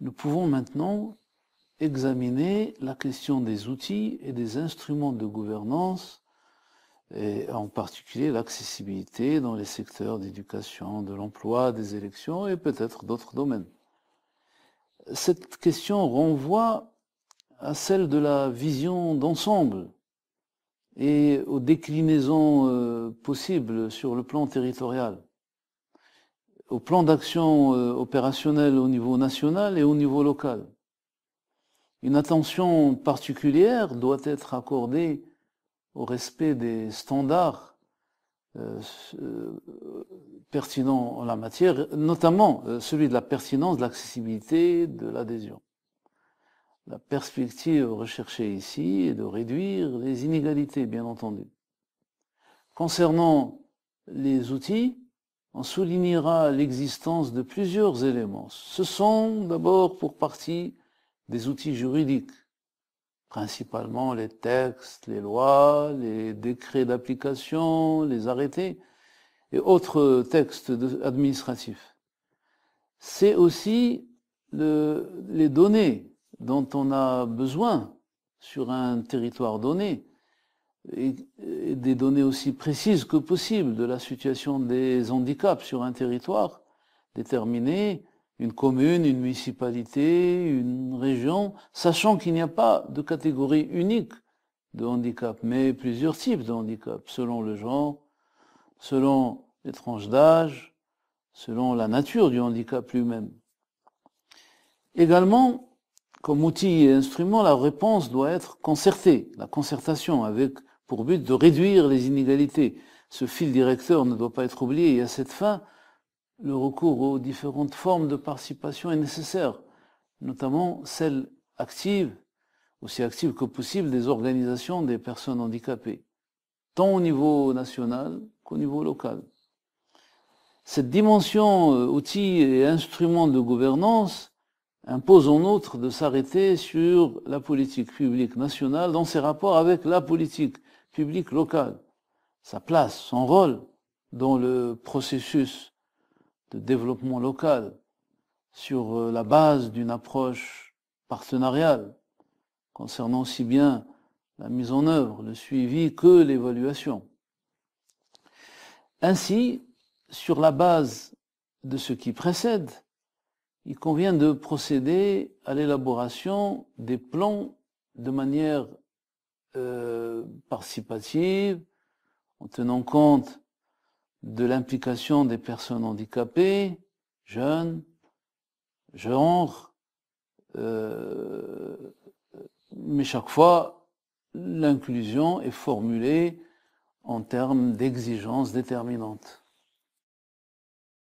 nous pouvons maintenant examiner la question des outils et des instruments de gouvernance, et en particulier l'accessibilité dans les secteurs d'éducation, de l'emploi, des élections et peut-être d'autres domaines. Cette question renvoie à celle de la vision d'ensemble et aux déclinaisons possibles sur le plan territorial, au plan d'action opérationnel au niveau national et au niveau local. Une attention particulière doit être accordée au respect des standards pertinents en la matière, notamment celui de la pertinence, de l'accessibilité, de l'adhésion. La perspective recherchée ici est de réduire les inégalités, bien entendu. Concernant les outils, on soulignera l'existence de plusieurs éléments. Ce sont d'abord pour partie des outils juridiques, principalement les textes, les lois, les décrets d'application, les arrêtés et autres textes administratifs. C'est aussi les données dont on a besoin sur un territoire donné, et des données aussi précises que possible de la situation des handicaps sur un territoire déterminé, une commune, une municipalité, une région, sachant qu'il n'y a pas de catégorie unique de handicap, mais plusieurs types de handicap, selon le genre, selon les tranches d'âge, selon la nature du handicap lui-même. Également, comme outil et instrument, la réponse doit être concertée, la concertation avec pour but de réduire les inégalités. Ce fil directeur ne doit pas être oublié et à cette fin, le recours aux différentes formes de participation est nécessaire, notamment celle active, aussi active que possible, des organisations des personnes handicapées, tant au niveau national qu'au niveau local. Cette dimension outils et instruments de gouvernance impose en outre de s'arrêter sur la politique publique nationale dans ses rapports avec la politique publique locale, sa place, son rôle dans le processus de développement local, sur la base d'une approche partenariale, concernant aussi bien la mise en œuvre, le suivi que l'évaluation. Ainsi, sur la base de ce qui précède, il convient de procéder à l'élaboration des plans de manière participative, en tenant compte de l'implication des personnes handicapées, jeunes, genre, mais chaque fois, l'inclusion est formulée en termes d'exigences déterminantes.